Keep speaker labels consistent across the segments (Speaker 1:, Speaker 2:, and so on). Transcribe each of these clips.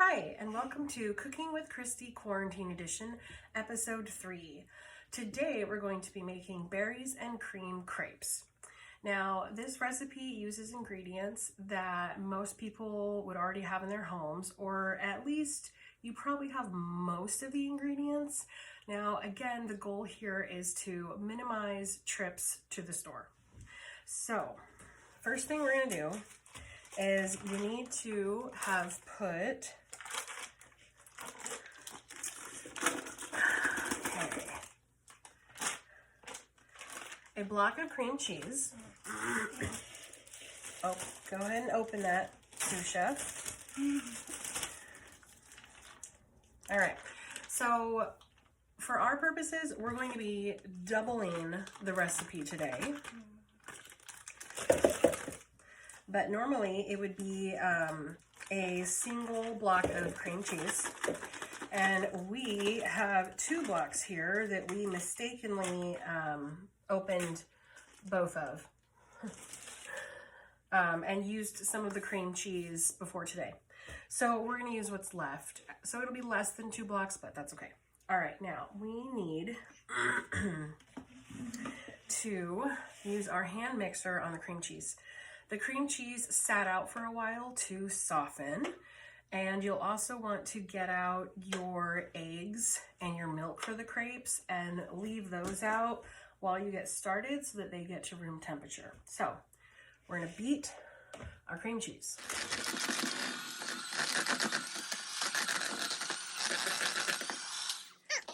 Speaker 1: Hi, and welcome to Cooking with Christy Quarantine Edition, Episode 3. Today we're going to be making berries and cream crepes. Now, this recipe uses ingredients that most people would already have in their homes, or at least you probably have most of the ingredients. Now, again, the goal here is to minimize trips to the store. So, first thing we're going to do is you need to have put a block of cream cheese. Oh, go ahead and open that, sous chef. All right, so for our purposes, we're going to be doubling the recipe today. But normally it would be a single block of cream cheese. And we have 2 blocks here that we mistakenly opened both of and used some of the cream cheese before today. So we're going to use what's left. So it'll be less than 2 blocks, but that's okay. All right, now we need to use our hand mixer on the cream cheese. The cream cheese sat out for a while to soften, and you'll also want to get out your eggs and your milk for the crepes and leave those out while you get started so that they get to room temperature. So we're going to beat our cream cheese.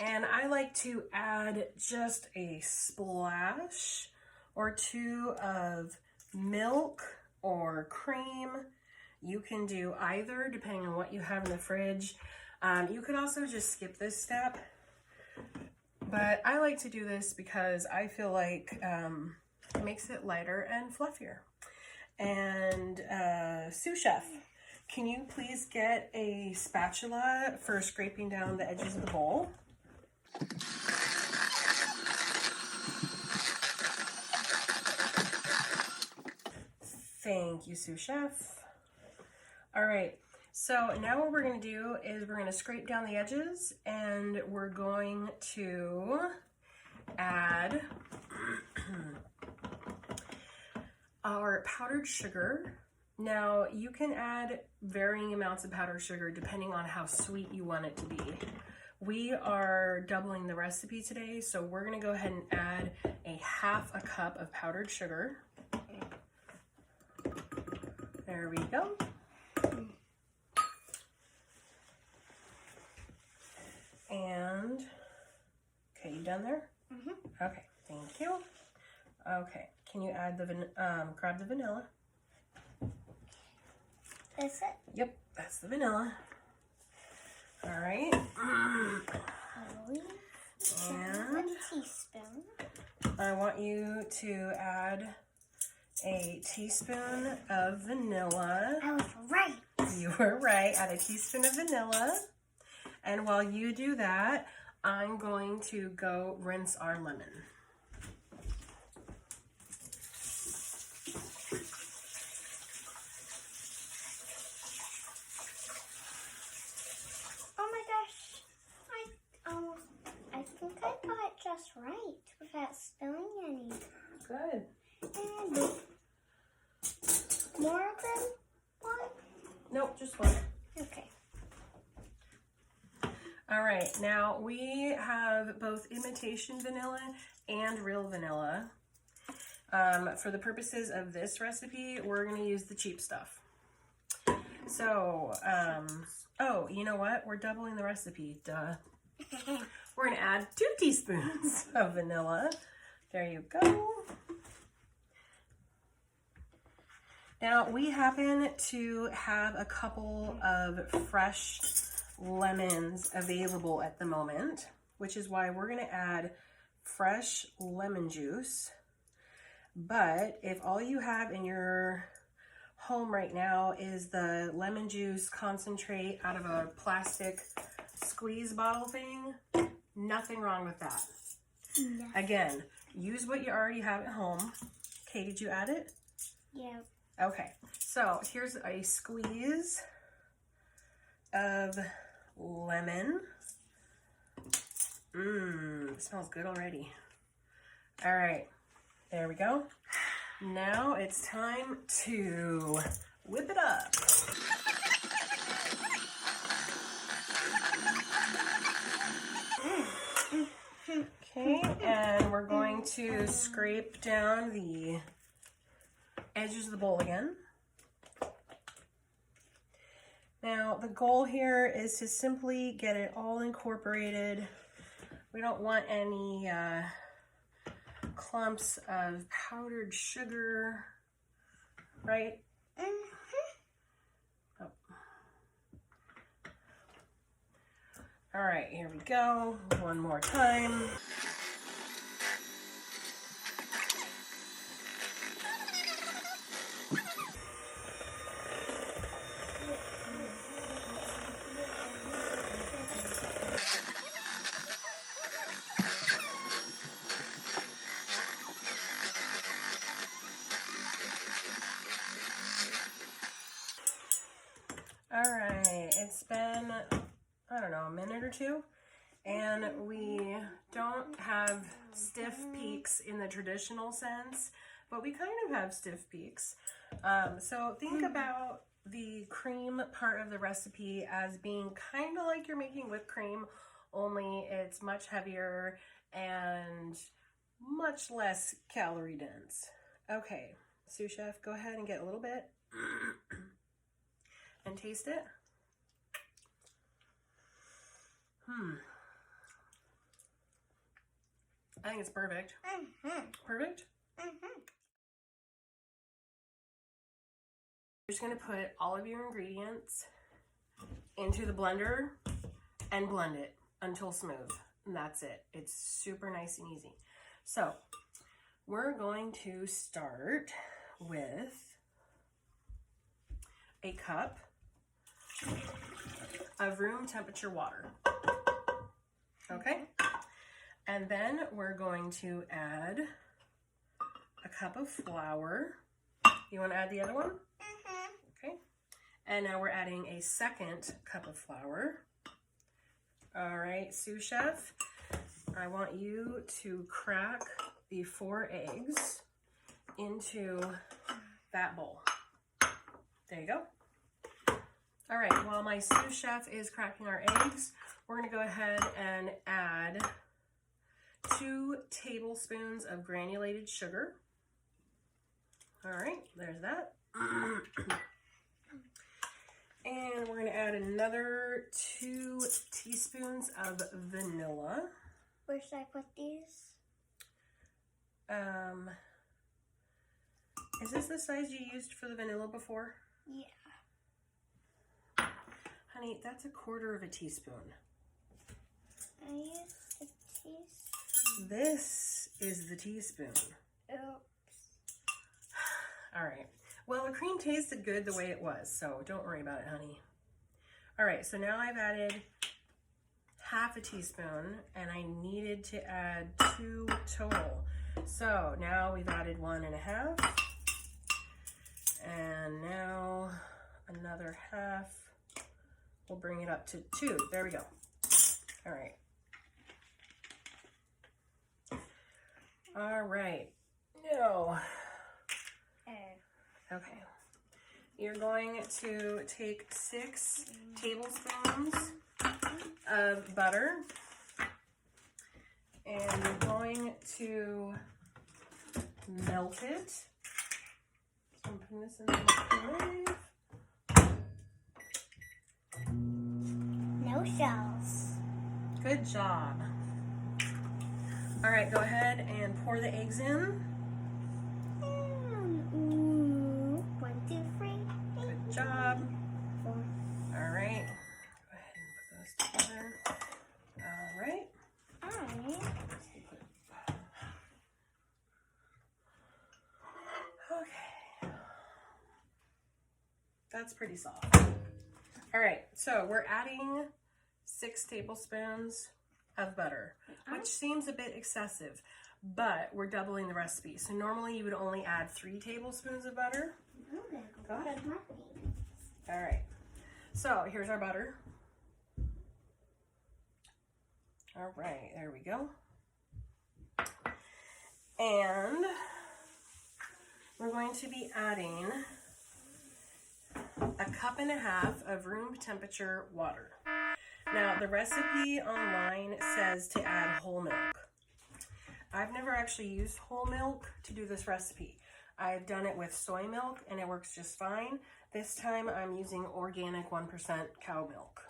Speaker 1: And I like to add just a splash or 2 of milk or cream. You can do either depending on what you have in the fridge. You could also just skip this step, but I like to do this because I feel like it makes it lighter and fluffier. And sous chef, can you please get a spatula for scraping down the edges of the bowl? Thank you, sous chef. All right, so now what we're going to do is we're going to scrape down the edges, and we're going to add our powdered sugar. Now, you can add varying amounts of powdered sugar depending on how sweet you want it to be. We are doubling the recipe today, so we're going to go ahead and add a 1/2 cup of powdered sugar. There we go. And, okay, you done there? Mm-hmm. Okay, thank you. Okay, can you add the, grab the vanilla?
Speaker 2: Is it?
Speaker 1: Yep, that's the vanilla. All right. And
Speaker 2: a teaspoon.
Speaker 1: I want you to add a teaspoon of vanilla.
Speaker 2: I was right.
Speaker 1: You were right. Add a teaspoon of vanilla. And while you do that, I'm going to go rinse our lemon.
Speaker 2: Oh my gosh. I think I got it just right without spilling any.
Speaker 1: Good.
Speaker 2: And more than one?
Speaker 1: Nope, just one.
Speaker 2: Okay.
Speaker 1: All right, now we have both imitation vanilla and real vanilla. For the purposes of this recipe, we're going to use the cheap stuff. So, oh, you know what? We're doubling the recipe, duh. We're going to add 2 teaspoons of vanilla. There you go. Now, we happen to have a couple of fresh lemons available at the moment, which is why we're going to add fresh lemon juice. But if all you have in your home right now is the lemon juice concentrate out of a plastic squeeze bottle thing, nothing wrong with that.
Speaker 2: No.
Speaker 1: Again, use what you already have at home. Okay, did you add it?
Speaker 2: Yeah.
Speaker 1: Okay, so here's a squeeze of lemon. It smells good already. All right, there we go. Now it's time to whip it up. Okay, and we're going to scrape down the edges of the bowl again. Now, the goal here is to simply get it all incorporated. We don't want any clumps of powdered sugar, right? Oh. All right, here we go. One more time. All right, it's been, I don't know, a minute or two, and we don't have stiff peaks in the traditional sense, but we kind of have stiff peaks. So think about the cream part of the recipe as being kind of like you're making whipped cream, only it's much heavier and much less calorie dense. Okay, sous chef, go ahead and get a little bit. And taste it. I think it's perfect. Perfect? You're just going to put all of your ingredients into the blender and blend it until smooth. And that's it. It's super nice and easy. So, we're going to start with a cup of room temperature water. Okay, and then we're going to add a cup of flour. You want to add the other one? Okay, and now we're adding a second cup of flour. All right, sous chef, I want you to crack the 4 eggs into that bowl. There you go. All right, while my sous chef is cracking our eggs, we're gonna go ahead and add 2 tablespoons of granulated sugar. All right, there's that. And we're gonna add another 2 teaspoons of vanilla.
Speaker 2: Where should I put these?
Speaker 1: Is this the size you used for the vanilla before?
Speaker 2: Yeah.
Speaker 1: Honey, that's 1/4 teaspoon.
Speaker 2: I used a teaspoon.
Speaker 1: This is the teaspoon.
Speaker 2: Oops.
Speaker 1: All right. Well, the cream tasted good the way it was, so don't worry about it, honey. All right, so now I've added 1/2 teaspoon, and I needed to add 2 total. So now we've added 1.5, and now another 1/2. We'll bring it up to 2. There we go. All right. All right. Now, okay. You're going to take 6 tablespoons of butter, and you're going to melt it. So I'm putting this in the microwave.
Speaker 2: No shells.
Speaker 1: Good job. All right, go ahead and pour the eggs in.
Speaker 2: Ooh. 1, 2, 3.
Speaker 1: Good job.
Speaker 2: 4.
Speaker 1: All right, go ahead and put those together. All right. Okay. That's pretty soft. All right, so we're adding 6 tablespoons of butter, which seems a bit excessive, but we're doubling the recipe. So normally you would only add 3 tablespoons of butter. Go ahead. All right. So here's our butter. All right, there we go. And we're going to be adding 1.5 cups of room temperature water. Now, the recipe online says to add whole milk. I've never actually used whole milk to do this recipe. I've done it with soy milk and it works just fine. This time I'm using organic 1% cow milk.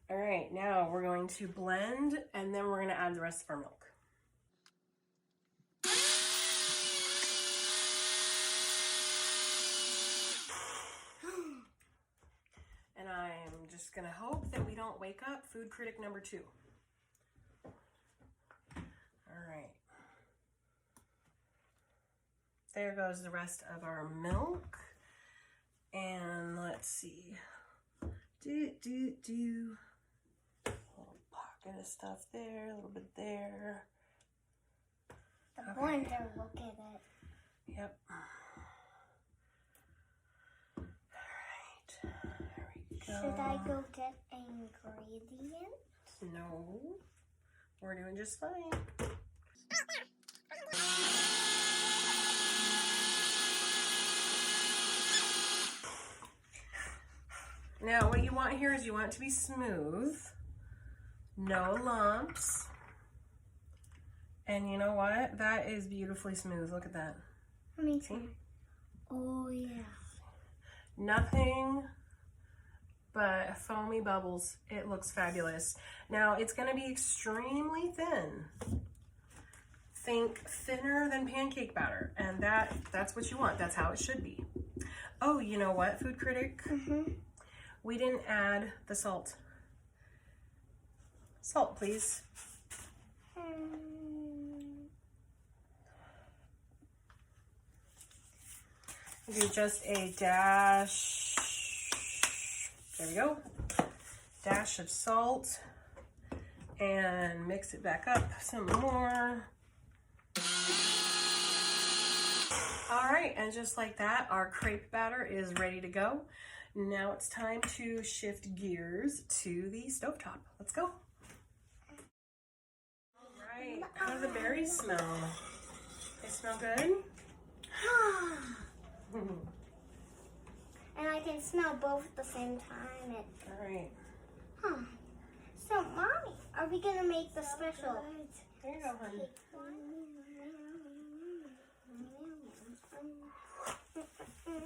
Speaker 1: All right, now we're going to blend and then we're going to add the rest of our milk. And I'm just going to hope that we don't wake up food critic number 2. All right. There goes the rest of our milk. And let's see. A little pocket of stuff there, a little bit there.
Speaker 2: The blender, look at it.
Speaker 1: Yep. Alright. There we go.
Speaker 2: Should I go get ingredients?
Speaker 1: No. We're doing just fine. Now, what you want here is you want it to be smooth, no lumps, and you know what? That is beautifully smooth. Look at that.
Speaker 2: Let me see. Oh, yeah.
Speaker 1: Nothing but foamy bubbles. It looks fabulous. Now, it's going to be extremely thin. Think thinner than pancake batter, and that's what you want. That's how it should be. Oh, you know what, food critic? We didn't add the salt. Salt, please. Do just a dash. There we go. Dash of salt. And mix it back up some more. All right, and just like that, our crepe batter is ready to go. Now it's time to shift gears to the stovetop. Let's go. All right, how do the berries smell? They smell good?
Speaker 2: And I can smell both at the same time.
Speaker 1: All right.
Speaker 2: So, Mommy, are we going to make the special?
Speaker 1: There you go, honey.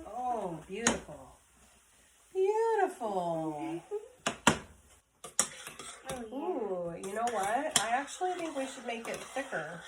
Speaker 1: Oh, beautiful. Beautiful. Ooh, you know what? I actually think we should make it thicker.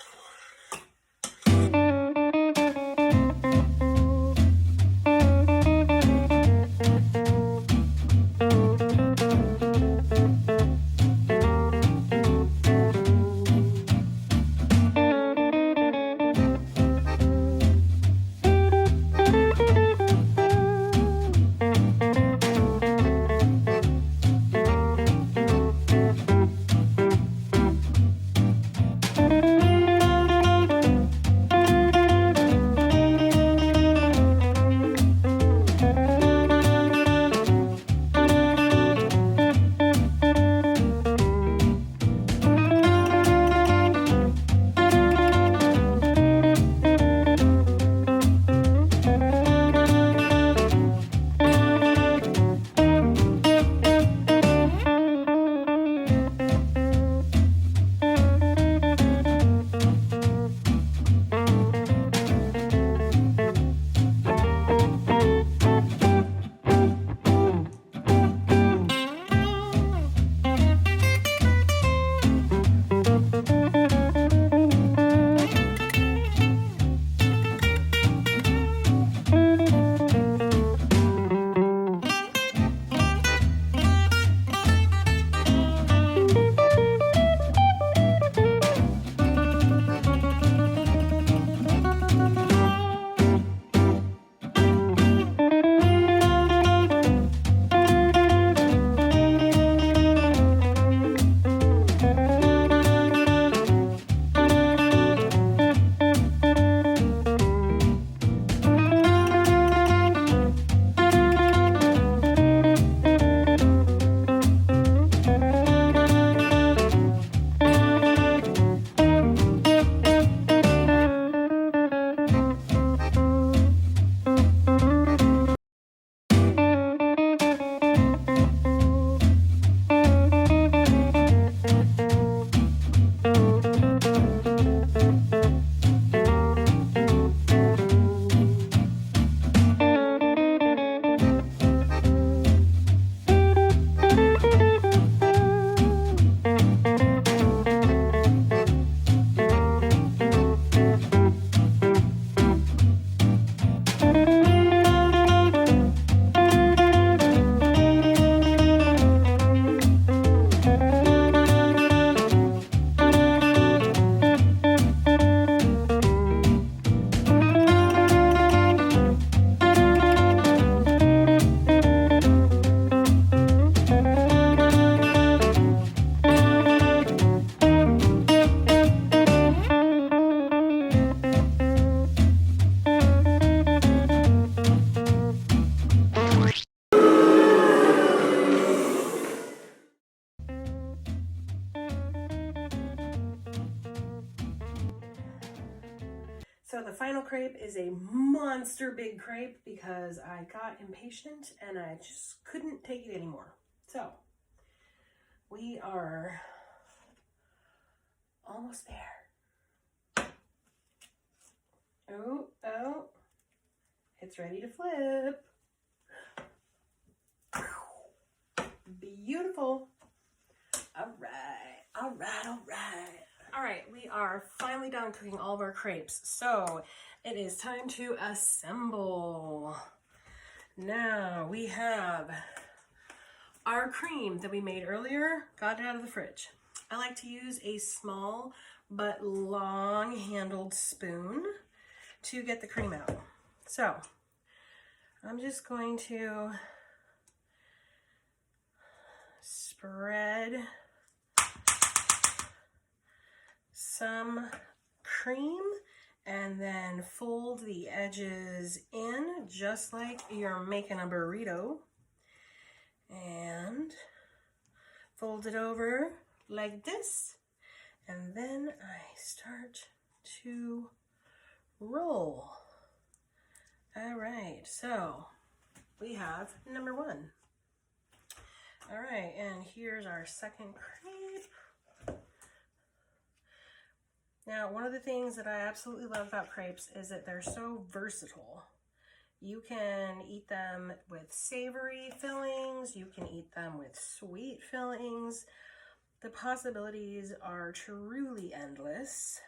Speaker 1: crepe is a monster big crepe because I got impatient and I just couldn't take it anymore. So we are almost there. Oh, oh, it's ready to flip. Beautiful. All right, all right, all right. All right, we are finally done cooking all of our crepes. So it is time to assemble. Now we have our cream that we made earlier, got it out of the fridge. I like to use a small but long handled spoon to get the cream out. So I'm just going to spread some cream and then fold the edges in just like you're making a burrito, and fold it over like this, and then I start to roll. All right, so we have number one. All right, and here's our second crepe. Now, one of the things that I absolutely love about crepes is that they're so versatile. You can eat them with savory fillings, you can eat them with sweet fillings. The possibilities are truly endless.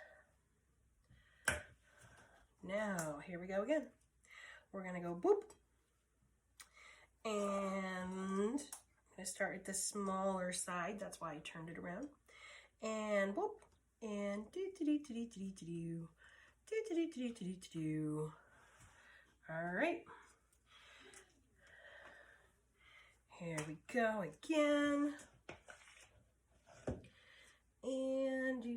Speaker 1: Now, here we go again. We're gonna go boop. And I'm gonna start at the smaller side, that's why I turned it around. And whoop. And do. All right. Here we go again. And do.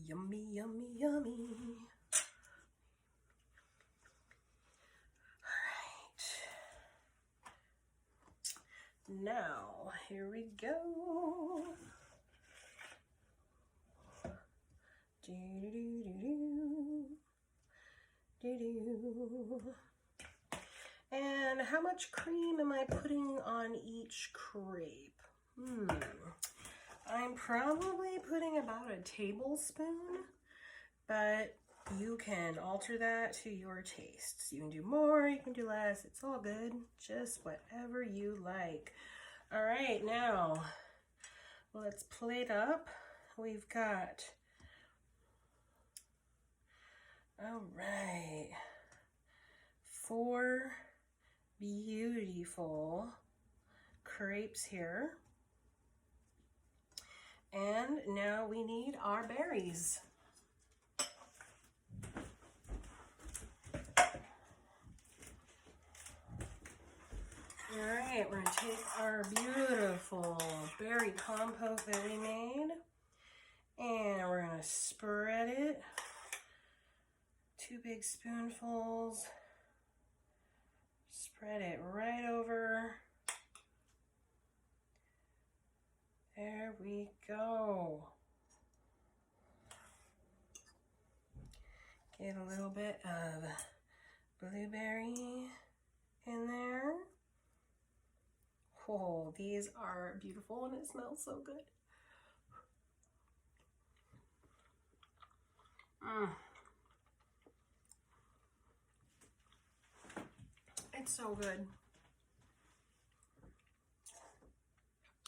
Speaker 1: Yummy, yummy, yummy. Now, here we go. And how much cream am I putting on each crepe? I'm probably putting about a tablespoon, but you can alter that to your tastes. You can do more, you can do less, it's all good. Just whatever you like. All right, now let's plate up. We've got, all right, 4 beautiful crepes here. And now we need our berries. All right, we're gonna take our beautiful berry compote that we made, and we're gonna spread it. 2 big spoonfuls. Spread it right over. There we go. Get a little bit of blueberry in there. Oh, these are beautiful and it smells so good. It's so good.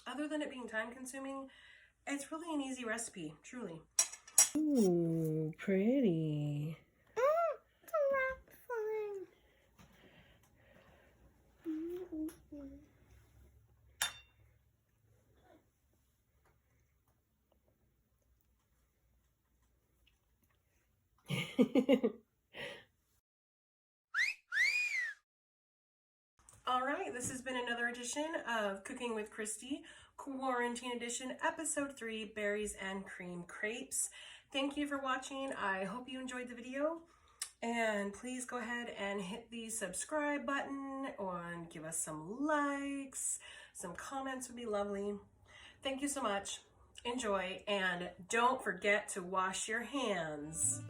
Speaker 1: Other than it being time consuming, it's really an easy recipe, truly. Ooh, pretty.
Speaker 2: It's a wrap fun.
Speaker 1: All right, this has been another edition of Cooking with Christy, Quarantine Edition, Episode 3, Berries and Cream Crepes. Thank you for watching. I hope you enjoyed the video. And please go ahead and hit the subscribe button and give us some likes. Some comments would be lovely. Thank you so much. Enjoy, and don't forget to wash your hands.